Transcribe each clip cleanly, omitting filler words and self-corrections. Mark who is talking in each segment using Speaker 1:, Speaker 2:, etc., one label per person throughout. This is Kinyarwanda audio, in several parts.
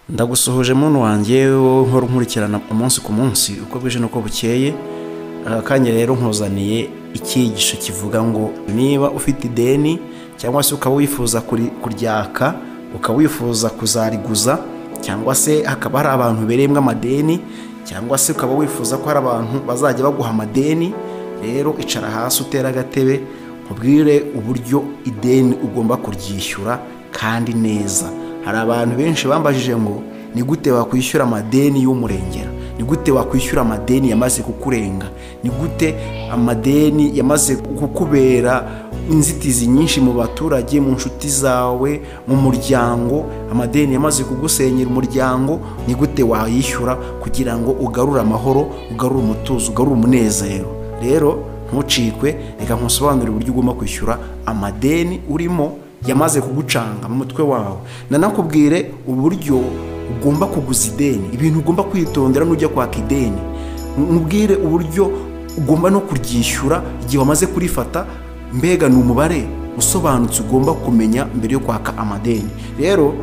Speaker 1: ndagusuhuje muntu wanjye nkora nkurikirana umunsi ku munsi uko bwije nuko bukeye. Kanya rero nkuzaniye icyigisho kivuga ngo niba ufite ideni cyangwa se ukaba wifuza kuryaka, ukaba wifuza kuzariguza, cyangwa se hakaba hari abantu beremwe amadeni, cyangwa se ukaba wifuza ko hari abantu bazajya baguha amadeni, rero icara hasi utera agatebe nkubwire uburyo ideni ugomba kuryishyura kandi neza. Hari abantu benshi bambajije ngo ni gute wakwishyura amadeni y'umurengera, ni gute wakwishyura amadeni yamaze kukurenga, ni gute amadeni yamaze kukubera inzitizi nyinshi mu baturage, mu nshuti zawe, mu muryango, amadeni yamaze kugusenyera umuryango, ni gute wayishyura kugira ngo ugarure amahoro, ugarure umutuzo, ugarure umunezero. Rero ntucikwe, reka nkusobanurire uburyo ugomba kwishyura amadeni urimo yamaze kugucanga mu mutwe wawe. Nanakubwire uburyo ugomba kuguza ideni, ibintu ugomba kwitondera nujya kwaka ideni. Mubwire uburyo ugomba no kuryishyura igihe wamaze kurifata, mbega ni umubare usobanutse ugomba kumenya mbere yo kwaka amadeni. Rero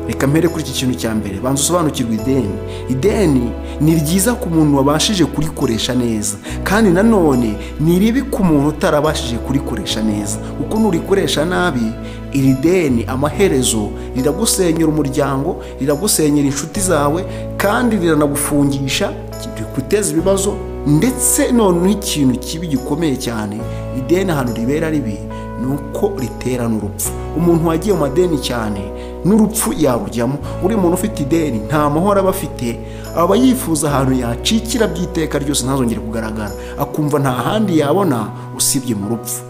Speaker 1: reka mpere kuri iki kintu cya mbere, banza usobanukirwe ideni. Ideni ni ryiza ku muntu wabashije kurikoresha neza, kandi nanone ni ribi ku muntu utarabashije kurikoresha neza. Uko nurikoresha nabi, iri deni amaherezo riragusenyera umuryango, riragusenyera inshuti zawe, kandi riranagufungisha, rikuteza ibibazo. Ndetse none ikintu kibi gikomeye cyane, ideni ahantu ribera ribi nuko ritera n'urupfu. Umuntu wagiye mu madeni cyane n'urupfu yarujyamo. Uri muntu ufite ideni nta mahoro aba afite, aba yifuza ahantu yacikira by'iteka ryose ntazongere kugaragara, akumva nta handi yabona usibye mu rupfu.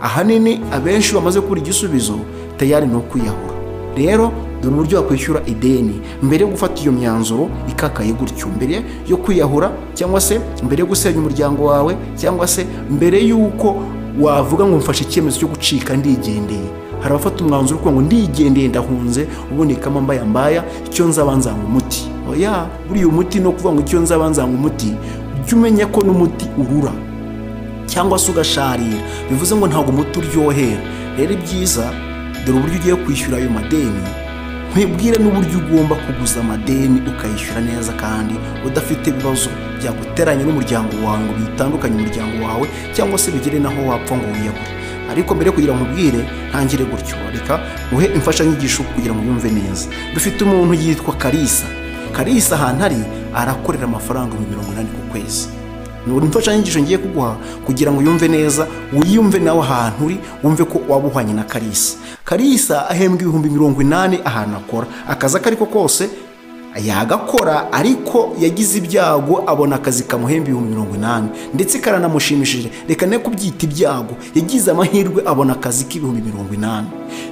Speaker 1: Ahanini abenshi bamaze kubura igisubizo tayari no kwiyahura. Rero dore uburyo wakwishyura ideni mbere yo gufata iyo myanzuro ikakaye gutyo, mbere yo kwiyahura, cyangwa se mbere yo gusenya umuryango wawe, cyangwa se mbere y'uko wavuga ngo mfashe icyemezo cyo gucika ndigendeye. Hari abafata umwanzuro uko ngo ndigendeye ndahunze, ubundi kama mbaya icyo nzabanza ngo umuti. Oya, buriya umuti no kuvuga ngo icyo nzabanza ngo umuti, ujye umenya ko n'umuti urura cyangwa se ugasharira, bivuze ngo ntabwo umuti uryohera. Rero ibyiza dore uburyo ugiye kwishyura ayo madeni, nkwibwire n'uburyo ugomba kuguza amadeni ukayishyura neza kandi udafite ibibazo byaguteranya n'umuryango wawe ngo bitandukanye umuryango wawe, cyangwa se bigere naho wapfa ngo wiyahure. Ariko mbere kugira ngo nkubwire ntangire gutyo, reka uhe imfashanyigisho kugira ngo yumve neza. Dufite umuntu yitwa Kalisa ahantu ari arakorera amafaranga 80 ku kwezi. Nuri imfashanyigisho ngiye kuguha kugira ngo yumve neza, wiyumve nawe ahantu uri, wumve ko wabuhanye na Kalisa ahembwa 80 ahantu akora. Akazi akariko kose yagakora, ariko yagize ibyago abona akazi kamuhemba 80 ndetse karanamushimishije. Reka ne kubyita ibyago, yagize amahirwe abona akazi k'80.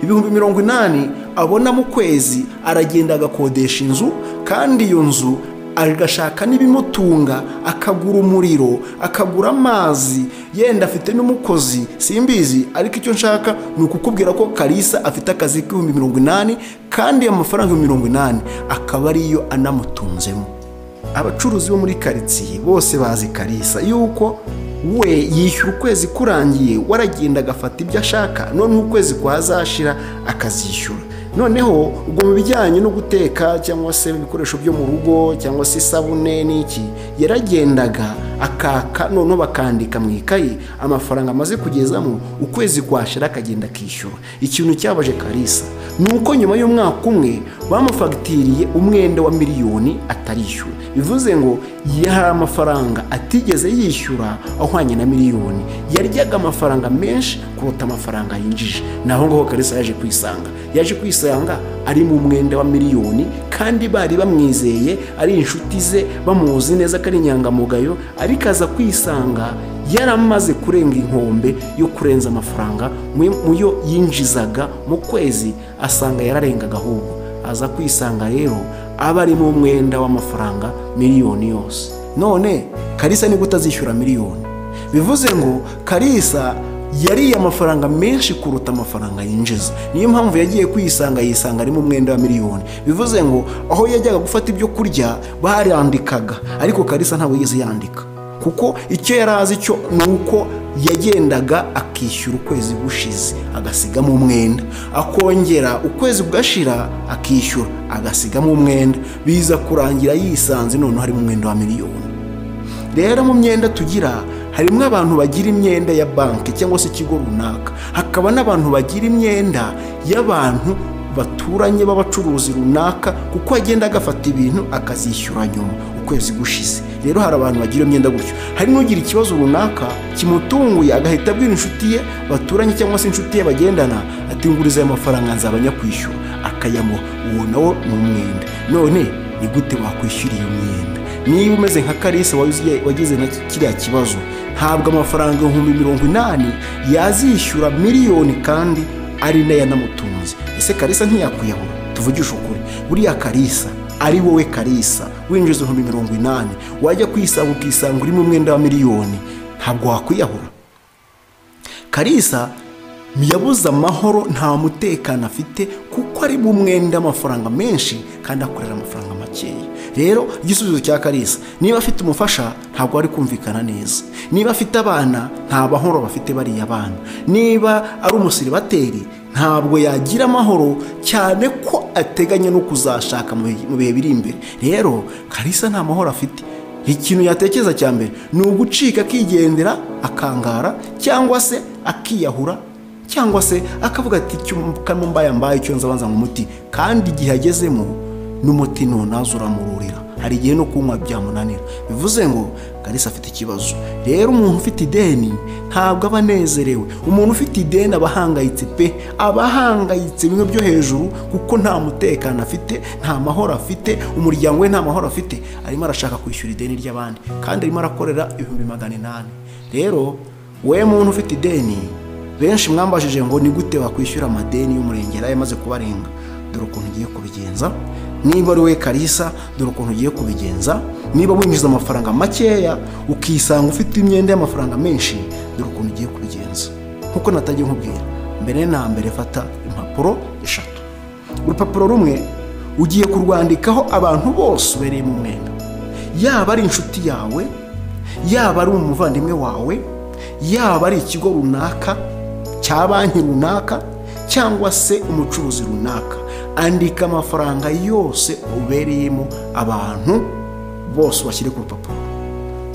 Speaker 1: 80 abona mu kwezi, aragenda agakodesha inzu, kandi iyo nzu agashaka n'ibimutunga, akagura umuriro, akagura amazi, yenda afite n'umukozi simbizi. Ariko icyo nshaka ni ukukubwira ko Kalisa afite akazi k'80, kandi amafaranga 80 akaba ariyo anamutunzemo. Abacuruzi bo muri karitsiye bose bazi Kalisa yuko we yishyura ukwezi kurangiye, waragenda agafata ibyo ashaka, none ukwezi kwazashira akazishyura. Noneho ubwo mu bijyanye no guteka cyangwa se ibikoresho byo mu rugo cyangwa se isabune n'iki, yaragendaga akaka, none bakandika mu ikayi amafaranga amaze kugezamo, ukwezi kwashira akagenda akishyura. Ikintu cyabaje Kalisa nuko nyuma y'umwaka umwe bamufagitiriye umwenda wa miliyoni atarishyura. Bivuze ngo yari amafaranga atigeze yishyura ahwanye na miliyoni, yaryaga amafaranga menshi kuruta amafaranga yinjije. Naho ngaho Kalisa yaje kwisanga ari mu mwenda wa miliyoni, kandi bari bamwizeye, ari inshuti ze, bamuzi neza ko ari inyangamugayo, ariko aza kwisanga yaramaze kurenga inkombe yo kurenza amafaranga mu yo yinjizaga mu kwezi, asanga yararengaga. Ahubwo aza kwisanga rero aba ari mu mwenda w'amafaranga miliyoni yose. None Kalisa ni gutazishyura miliyoni, bivuze ngo Kalisa yari amafaranga menshi kuruta amafaranga yinjiza. Niyo mpamvu yagiye kwisanga yisanga ari mu mwenda wa miliyoni. Bivuze ngo aho yajyaga gufata ibyo kurya barandikaga, ariko Kalisa ntabwo yigeze yandika, kuko icyo yarazi cyo nuko yagendaga akishyura ukwezi gushize agasigamo umwenda, akongera ukwezi gashira akishyura agasigamo umwenda, biza kurangira yisanze noneho harimo umwenda wa miliyoni. Rero mu myenda tugira harimo abantu bagira imyenda ya banki cyangwa se ikigo runaka, hakaba n'abantu bagira imyenda y'abantu baturanye b'abacuruzi runaka, kuko agenda agafata ibintu akazishyura nyuma ukwezi gushize. Rero hari abantu bagira imyenda gutyo. Hari n'ugira ikibazo runaka kimutunguye agahita abwira inshuti ye baturanye cyangwa se inshuti ye bagendana ati nguriza aya mafaranga nzabanya kwishyura, akayamuha. Uwo nawo ni umwenda. None ni gute wakwishyura iyo myenda? Niba umeze nka Kalisa wagize na kiriya kibazo, ntabwo amafaranga 80,000 yazishyura miliyoni kandi ari nayo yanamutunze. Ese Kalisa ntiyakwiyahura? Tuvugisha ukuri, buriya Kalisa ari wowe Kalisa winjiza 80,000 wajya kwisanga ukisanga uri mu mwenda wa miliyoni, ntabwo wakwiyahura? Kalisa yabuze amahoro, nta mutekano afite kuko ari mu mwenda amafaranga menshi kandi akorera amafaranga makeya. Rero igisubizo cya Kalisa, niba afite umufasha ntabwo ari kumvikana neza, niba afite abana nta bahoro bafite bariya abana, niba ari umusiribateri ntabwo yagira amahoro cyane ko ateganya no kuzashaka mu bihe biri imbere. Rero Kalisa nta mahoro afite. Ikintu yatekereza cya mbere ni ugucika akigendera akangara, cyangwa se akiyahura, cyangwa se akavuga ati kano mbaye icyo nzabanza mu muti, kandi igihe agezemo n'umuti none azuramururira, hari igihe no kunywa byamunanira. Bivuze ngo Kalisa afite ikibazo. Rero umuntu ufite ideni ntabwo aba anezerewe. Umuntu ufite ideni aba ahangayitse pe, aba ahangayitse bimwe byo hejuru, kuko nta mutekano afite, nta mahoro afite, umuryango we nta mahoro afite, arimo arashaka kwishyura ideni ry'abandi kandi arimo arakorera 800,000. Rero we muntu ufite ideni, benshi mwambajije ngo ni gute wakwishyura amadeni y'umurengera yamaze kubarenga. Dore ukuntu ugiye kubigenza. Niba ari we Kalisa, dore ukuntu ugiye kubigenza. Niba winjiza amafaranga makeya ukisanga ufite imyenda y'amafaranga menshi, dore ukuntu ugiye kubigenza. Nkuko natangiye nkubwira, mbere na mbere fata impapuro 3. Urupapuro rumwe ugiye kurwandikaho abantu bose ubereye mu mwenda, yaba ari inshuti yawe, yaba ari umuvandimwe wawe, yaba ari ikigo runaka cya banki runaka, cyangwa se umucuruzi runaka. Andika amafaranga yose ubereyemo abantu bose washyire ku rupapuro.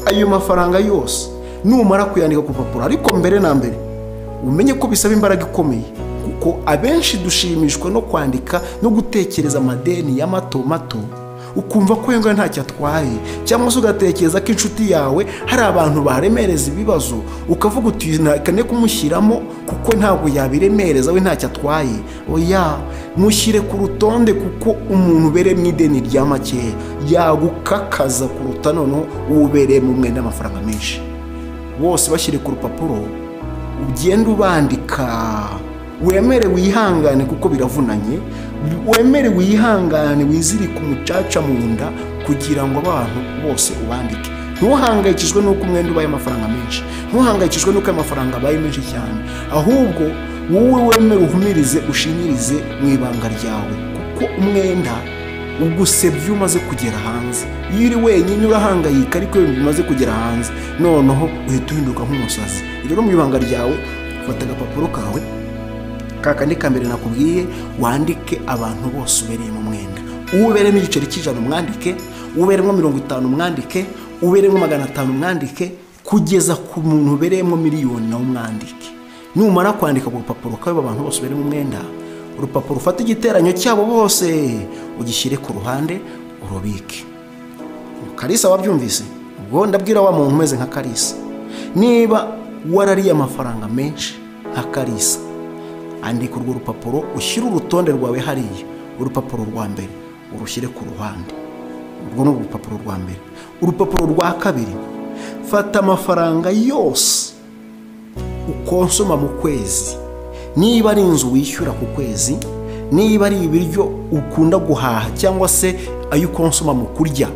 Speaker 1: Ayo mafaranga yose numara kuyandika ku rupapuro, ariko mbere na mbere umenye ko bisaba imbaraga ikomeye, kuko abenshi dushimishwa no kwandika no gutekereza amadeni ya mato mato, ukumva ko yenga ntacyo atwaye, cyangwa se ugatekereza ko inshuti yawe hari abantu baremereza ibibazo, ukavuga uti kane kumushyiramo kuko ntabwo yabiremereza, we ntacyo atwaye. Oya, mushyire ku rutonde, kuko umuntu ubereye mu ideni rya makeya yagukakaza kuruta noneho ubereye mu mwenda amafaranga menshi. Bose bashyire ku rupapuro, ugenda ubandika. Wemere wihangane kuko biravunanye, wemere wihangane wizirika umucaca mu nda kugira ngo abantu bose ubandike. Ntuhangayikishwe nuko umwenda ubaye amafaranga menshi, ntuhangayikishwe nuko amafaranga abaye menshi cyane, ahubwo wowe wemere uhumirize, ushinyirize mu ibanga ryawe, kuko umwenda ugusebye umaze kugera hanze. Iyo uri wenyine urahangayika, ariko iyo bimaze kugera hanze noneho uhita uhinduka nk'umusazi. Rero mu ibanga ryawe fata agapapuro kawe kakandi kambere nakubwiye, wandike abantu bose ubereye mu mwenda. Uberemo igiceri cy'ijana mwandike, uberemo 50 mwandike, uberemo 500 mwandike, kugeza ku muntu uberemo miliyoni nawe mwandike. Numara kwandika ku rupapuro kawe abantu bose ubereye mu mwenda, urupapuro ufata igiteranyo cyabo bose ugishyire ku ruhande urubike. Kalisa wabyumvise? Ubwo ndabwira wa muntu umeze nka Kalisa, niba warariye amafaranga menshi nka Kalisa, andika urwo rupapuro, ushyire urutonde rwawe hariya. Urupapuro rwa mbere urushyire ku ruhande, urwo ni urupapuro rwa mbere. Urupapuro rwa kabiri, fata amafaranga yose ukonsoma mu kwezi, niba ari inzu wishyura ku kwezi, niba ari ibiryo ukunda guhaha cyangwa se ayo ukonsoma mu kurya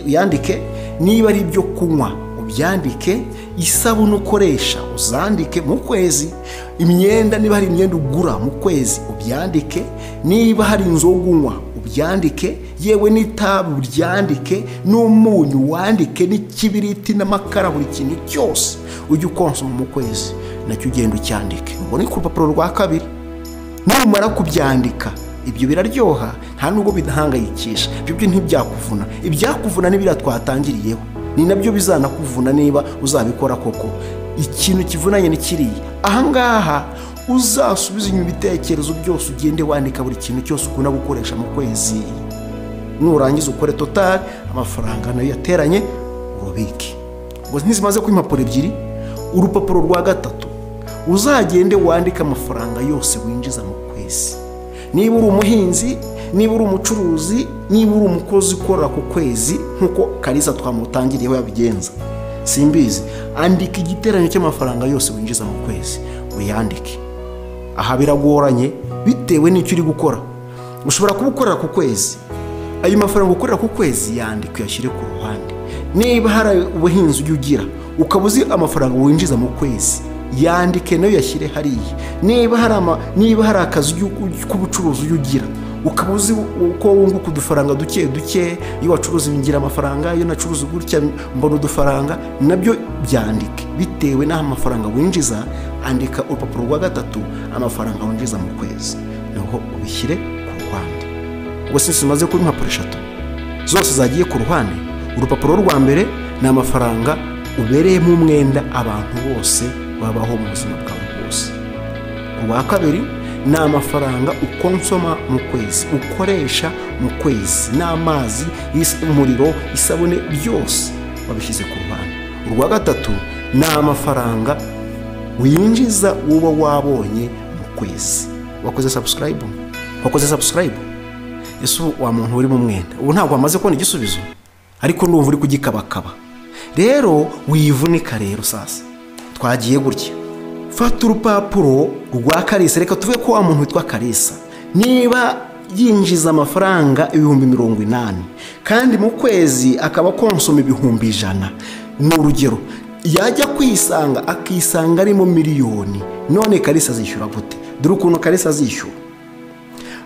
Speaker 1: uyandike, niba ari ibyo kunywa ubyandike, isabune ukoresha uzandike mu kwezi, imyenda niba hari imyenda ugura mu kwezi ubyandike, niba hari inzoga unywa ubyandike, yewe n'itabu uryandike, n'umunyu wandike, n'ikibiriti n'amakara, buri kintu cyose ujye ukonsoma mu kwezi nacyo ugenda ucyandike. ubwo ni ku rupapuro rwa kabiri. numara kubyandika ibyo biraryoha, nta nubwo bidahangayikisha, ibyo ntibyakuvuna. ibyakuvuna n'ibira twatangiriyeho ni nabyo bizanakuvuna niba uzabikora koko. ikintu kivunanye ni kiriya. ahangaha uzasubiza inyuma ibitekerezo byose, ugende wandika buri kintu cyose ukunda gukoresha mu kwezi. nurangiza ukore total amafaranga nayo yateranye urubike. ubwo ntizimaze ku impapuro ebyiri. urupapuro rwa gatatu uzagende wandika amafaranga yose winjiza mu kwezi. niba uri umuhinzi, niba uri umucuruzi, niba uri umukozi ukora ku kwezi nk'uko Kalisa twamutangiriyeho yabigenza, simbizi, andika igiteranyo cy'amafaranga yose winjiza mu kwezi uyandike. aha biragoranye bitewe n'icyo uri gukora. ushobora kuba ukorera ku kwezi, ayo mafaranga ukorera ku kwezi yandike uyashyire ku ruhande. niba hari ubuhinzi ujya ugira ukaba uzi amafaranga winjiza mu kwezi, yandike nayo yashyire hariya. niba hari akazi k'ubucuruzi ujya ugira ukaba uzi uko wunguka udufaranga duke duke, iyo wacuruza bingira amafaranga, iyo nacuruza gutya mbona udufaranga, nabyo byandike bitewe n'aho amafaranga winjiza. andika urupapuro rwa gatatu amafaranga winjiza mu kwezi, naho ubishyire ku ruhande. ubwo simaze kuri impapuro 3 zose zagiye ku ruhande. urupapuro rwa mbere ni amafaranga ubereyemo umwenda abantu bose babaho mu buzima bwawe bwose. urwa kabiri ni amafaranga ukonsoma mu kwezi, ukoresha mu kwezi, n'amazi, umuriro, isabune, byose wabishyize ku ruhande. urwa gatatu ni amafaranga winjiza uba wabonye mu kwezi. wakoze subscribe yesu wa muntu uri mu mwenda. ubu ntabwo wamaze kubona igisubizo, ariko ndumva uri kugikabakaba. rero wivunika. rero sasa twagiye gutya. fata urupapuro rwa Kalisa. reka tuvuge ko wa muntu witwa Kalisa niba yinjiza amafaranga 80,000 kandi mu kwezi akaba konsoma 100,000, ni urugero, yajya kwisanga akisanga arimo miliyoni. none Kalisa azishyura gute? dore ukuntu Kalisa azishyura.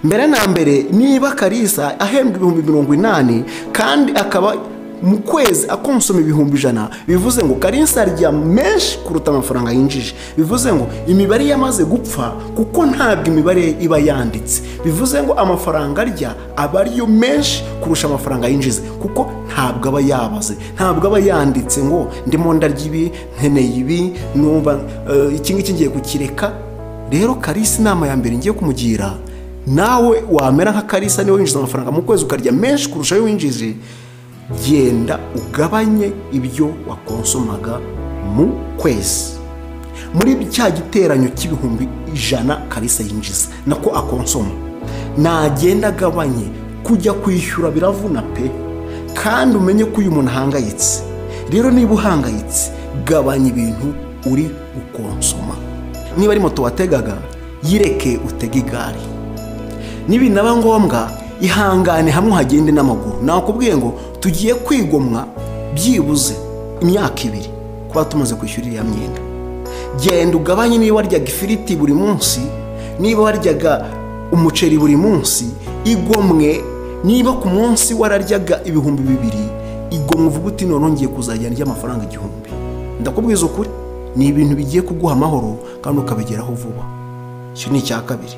Speaker 1: mbere na mbere, niba Kalisa ahembwa 80,000 kandi akaba mu kwezi akonsoma 100,000, bivuze ngo Kalisa arya menshi kuruta amafaranga yinjije. bivuze ngo imibare yamaze gupfa, kuko ntabwo imibare iba yanditse. bivuze ngo amafaranga arya aba ariyo menshi kurusha amafaranga yinjiza, kuko ntabwo aba yabaze, ntabwo aba yanditse ngo ndimo ndarya ibi, nkeneye ibi, numva iki ngiki ngiye kukireka. rero Kalisa inama ya mbere ngiye kumugira, nawe wamera nka Kalisa, niwe winjiza amafaranga mu kwezi ukarya menshi kurusha ayo winjije, genda ugabanye ibyo wakonsomaga mu kwezi. muri cya giteranyo cy'100,000 Kalisa yinjiza nako akonsoma, nagenda agabanye. kujya kwishyura biravuna pe, kandi umenye ko uyu muntu ahangayitse. rero niba uhangayitse, gabanya ibintu uri ukonsoma. niba ari moto wategaga, yireke utege igare. nibinaba ngombwa, ihangane hamwe hagende n'amaguru. nakubwiye ngo tugiye kwigomwa byibuze imyaka 2 kuba tumaze kwishyura iya myenda. genda ugabanye. niba waryaga ifiriti buri munsi, niba waryaga umuceri buri munsi, igomwe. niba ku munsi wararyaga 2,000, igomwe uvuga uti none ngiye kuzajya ndya amafaranga 1,000. ndakubwiza ukuri, ni ibintu bigiye kuguha amahoro kandi ukabigeraho vuba. icyo ni icya kabiri.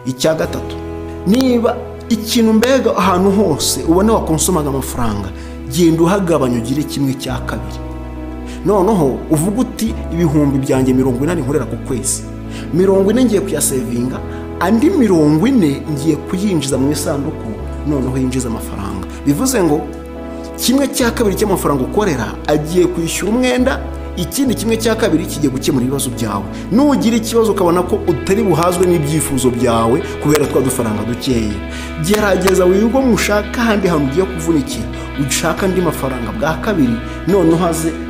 Speaker 1: icya gatatu, niba ikintu mbega ahantu hose ubona wakonsomaga amafaranga, genda uhagabanya ugire 1/2. noneho uvuga uti 180,000 nkorera ku kwezi, 40 ngiye kuyasevinga, andi 40 ngiye kuyinjiza mu isanduku, noneho yinjiza amafaranga. bivuze ngo 1/2 cy'amafaranga ukorera agiye kwishyura umwenda, ikindi 1/2 kigiye gukemura ibibazo byawe. nugira ikibazo ukabona ko utari buhazwe n'ibyifuzo byawe kubera twa dufaranga dukeye, gerageza wigo mushaka handi hantu ugiye kuvunikira, ushaka andi mafaranga bwa kabiri, none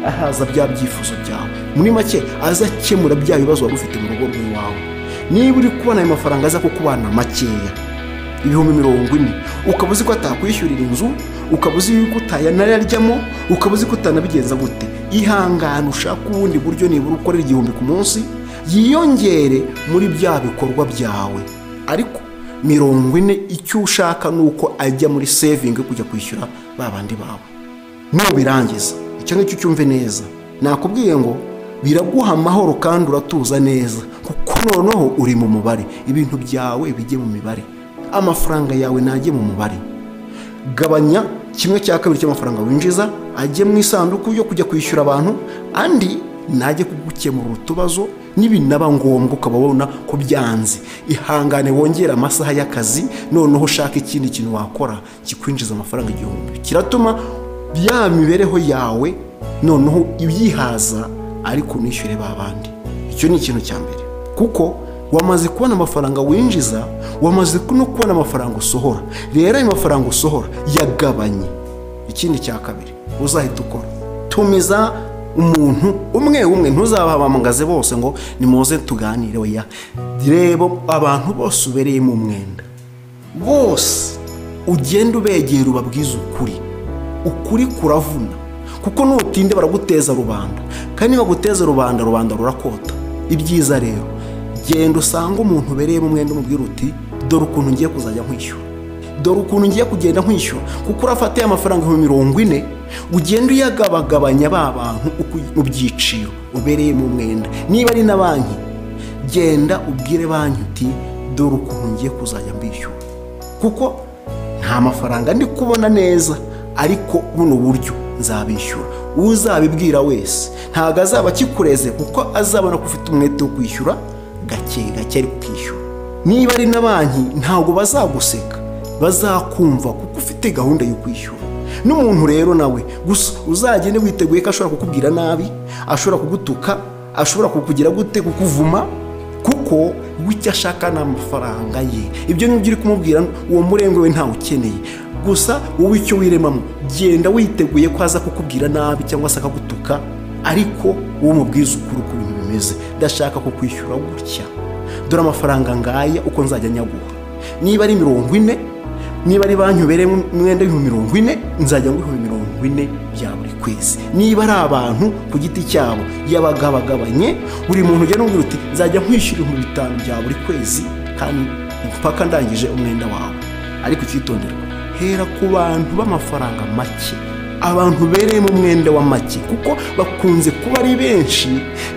Speaker 1: ahaza bya byifuzo byawe. muri make azakemura bya bibazo wari ufite mu rugo rwawe. niba uri kubona ayo mafaranga aza kukubana makeya, 40,000, ukaba uzi ko atakwishyurira inzu, ukaba uzi yuko utayanaryamo, ukaba uzi ko utanabigenza gute, ihangane ushaka ubundi buryo. nibura ukorera 1,000 ku munsi, yiyongere muri bya bikorwa byawe. ariko 40 icyo ushaka nuko ajya muri saving kujya kwishyura babandi bawe. Nubirangiza icyo ngicyo cyumve neza, nakubwiye ngo biraguha amahoro kandi uratuza neza, kuko noneho uri mu mubare, ibintu byawe bijye mu mibare, amafaranga yawe najye mu mubare. Gabanya 1/2 cy'amafaranga winjiza ajye mu isanduku yo kujya kwishyura abantu, andi najye kugukemura utubazo nibinaba ngombwa ukababona ko byanze. Ihangane wongera amasaha y'akazi, noneho shaka ikindi kintu wakora kikwinjiza amafaranga 1000, kiratuma bya mibereho yawe noneho ibyihaza ariko nishyure babandi. Icyo ni ikintu cya mbere, kuko wamaze kubona amafaranga winjiza, wamaze no kubona amafaranga usohora. Rero ayo mafaranga usohora yagabanye. Ikindi cya kabiri uzahita ukora, tumiza umuntu umwe, ntuzabahamagaze bose ngo nimuze tuganire. Oya, rebo abantu bose ubereye mu mwenda bose, ugenda ubegera ubabwiza ukuri kuravuna, kuko nutinde baraguteza rubanda, kandi baguteza rubanda rurakota. Ibyiza rero genda usanga umuntu ubereye mu mwenda umubwira uti dore ukuntu ngiye kuzajya nkwishyura, dore ukuntu ngiye kugenda nkwishyura, kuko urafatiye amafaranga 40 ugenda uyagabagabanya bantu mu byiciro ubereye mu mwenda. Niba ari na banki, genda ubwire banki uti dore ukuntu ngiye kuzajya mbishyura, kuko nta mafaranga ndi kubona neza, ariko buno buryo nzabishyura. Uzabibwira wese ntago azaba kikureze, kuko azabona ko ufite umwete wo kwishyura gake ari kwishyura. Niba ari na banki, ntago bazaguseka, bazakumva kuko ufite gahunda yo kwishyura. N'umuntu rero nawe gusa uzagende witeguye ko ashobora kukubwira nabi, ashobora kugutuka, ashobora kukugira gute, kukuvuma, kuko wicyo ashaka n'amafaranga ye. Ibyo nibyo uri kumubwira, uwo murengwe we ntawe ukeneye. Gusa wowe icyo wiremamo, genda witeguye ko aza kukubwira nabi cyangwa se akagutuka, ariko uwo mubwiza ukuri ku bintu bimeze. Ndashaka kukwishyura gutya, dore amafaranga ngaya uko nzajya nyaguha. Niba ari 40, niba ari banki ubereye mwenda 40, nzajya nguha 40 bya buri kwezi. Niba ari abantu ku giti cyabo yabagabagabanye, buri muntu ujya n'ubwira uti nzajya nkwishyura 500 bya buri kwezi, kandi mpaka ndangije umwenda wawe. Ariko cyitonderwa, hera ku bantu b'amafaranga make, abantu bereye mu mwenda wa make, kuko bakunze kuba ari benshi,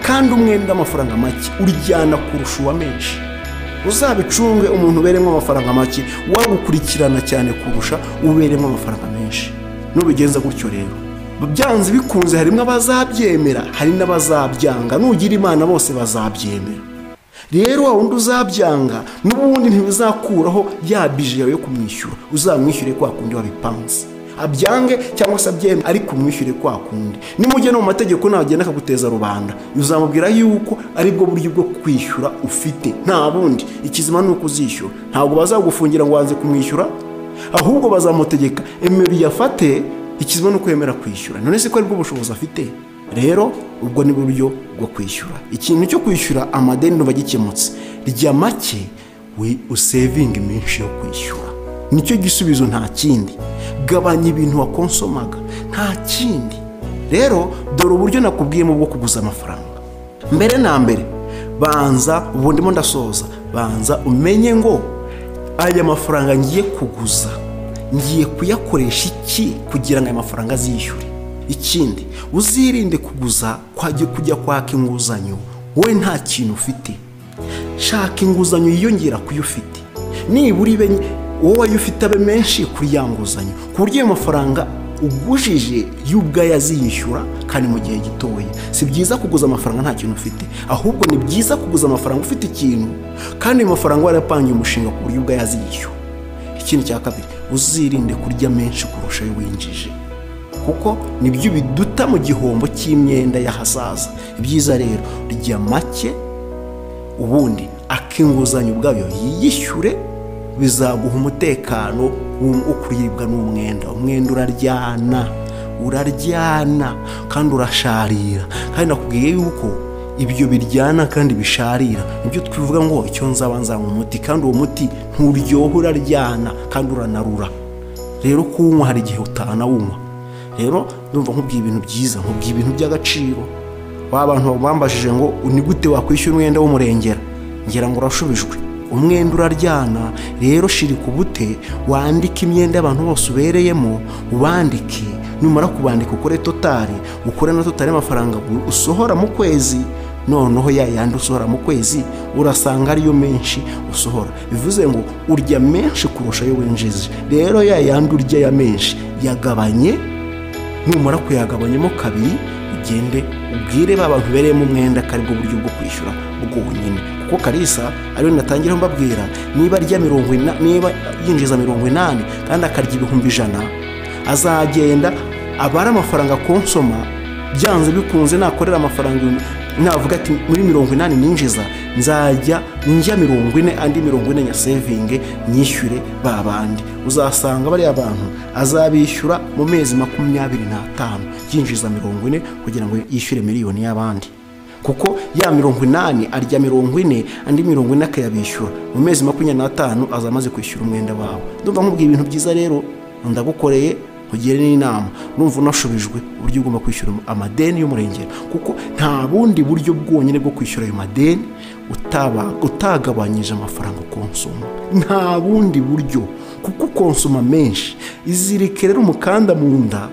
Speaker 1: kandi umwenda w'amafaranga make uryana kurusha uwa menshi. Uzabicunge umuntu uberemo amafaranga make wagukurikirana cyane kurusha uberemo amafaranga menshi. Nubigenza gutyo rero, byanze bikunze harimo abazabyemera, hari n'abazabyanga. Nugira Imana bose bazabyemera. Rero wundi uzabyanga n'ubundi ntibizakuraho ya bije yawe yo kumwishyura. Uzamwishyure kwa kundi wabipanze, abyange cyangwa se abyemere, ariko umwishyure kwa kundi. Nimujye no mu mategeko nagenda akaguteza rubanda, uzamubwira yuko ari bwo buryo bwo kwishyura ufite, nta bundi. Ikizima nuko uzishyura, ntabwo bazagufungira ngo wanze kumwishyura, ahubwo bazamutegeka emeri yafate. Ikizima nuko yemera kwishyura. None se ko ari bwo bushobozi afite? Rero ubwo ni buryo bwo kwishyura. Ikintu cyo kwishyura amadeni bagikemutse, rya make we usavinga menshi yo kwishyura, nicyo gisubizo, nta kindi. Gabanya ibintu wakonsomaga, nta kindi. Rero dore uburyo nakubwiyemo bwo kuguza amafaranga. Mbere na mbere, banza ubundimo ndasoza, banza umenye ngo aya mafaranga ngiye kuguza ngiye kuyakoresha iki kugira ngo aya mafaranga azishyure. Ikindi, uzirinde kuguza kujya kwaka inguzanyo wowe nta kintu ufite. Shaka inguzanyo yiyongera kuyo ufite, nibura ibe wowe ufite abe menshi kuri ya nguzanyo, ku buryo ayo mafaranga ugujije y'ubwayo azishyura kandi mu gihe gitoya. Si byiza kuguza amafaranga nta kintu ufite, ahubwo ni byiza kuguza amafaranga ufite ikintu, kandi ayo mafaranga warapangiye umushinga ku buryo ubwayo azishyura. Ikindi cya kabiri, uzirinde kurya menshi kurusha ayo winjije, kuko nibyo biduta mu gihombo cy'imyenda y'ahazaza. Ibyiza rero, rya make, ubundi akinguzanyo ubwayo yiyishyure, bizaguha umutekano wo kuribwa n'umwenda. Umwenda uraryana kandi urasharira, kandi nakubwiye yuko ibyo biryana kandi bisharira nibyo twivuga ngo icyo nzaba umuti, kandi uwo muti nturyoha, uraryana kandi uranarura. Rero kunywa hari igihe utanawunywa. Rero ndumva nkubwiye ibintu byiza, nkubwiye ibintu by'agaciro. Abantu bambajije ngo ni gute wakwishyura umwenda w'umurengera, ngira ngo urashubijwe. umwenda uraryana. Rero shirika ubute wandike imyenda y'abantu bose ubereyemo, ubandike, numara kubandika ukore totari, ukore na totari y'amafaranga usohora mu kwezi. Noneho yandi usohora mu kwezi urasanga ariyo menshi usohora, bivuze ngo urya menshi kurusha yo winjiza. Rero yandi urya ya menshi yagabanye, numara kuyagabanyemo kabiri ugende ubwire abantu bereyemo umwenda ko aribwo buryo bwo kwishyura bwonyine. Kuko Kalisa ariwe natangira mbabwira, niba arya 40, niba yinjiza 80 kandi akarya 100,000, azagenda abara amafaranga konsoma, byanze bikunze nakorera amafaranga navuga ati muri 80 ninjiza, nzajya njya 40, andi 40 nya saving nyishyure babandi. Uzasanga bari abantu azabishyura mu mezi 25 yinjiza 40 kugira ngo yishyure miliyoni y'abandi. Kuko ya 80 arya 40, andi 40 akayabishyura mu mezi 25 azamaze kwishyura umwenda wawe. Ndumva nkubwiye ibintu byiza rero, ndagukoreye ugire n'inama, numva unashubijwe uburyo ugomba kwishyura amadeni y'umurengera. Kuko nta bundi buryo bwonyine bwo kwishyura ayo madeni utagabanyije amafaranga konsoma, nta bundi buryo. Kuko konsoma menshi, izirike rero umukanda mu nda,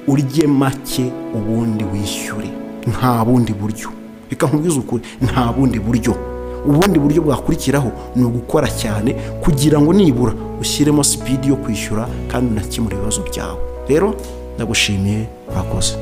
Speaker 1: urye make ubundi wishyure. Nta bundi buryo, reka nkubwize ukuri, nta bundi buryo. Ubundi buryo bwakurikiraho ni ugukora cyane kugira ngo nibura ushyiremo speed yo kwishyura kandi unakemura ibibazo byawe. Rero ndagushimiye, urakoze.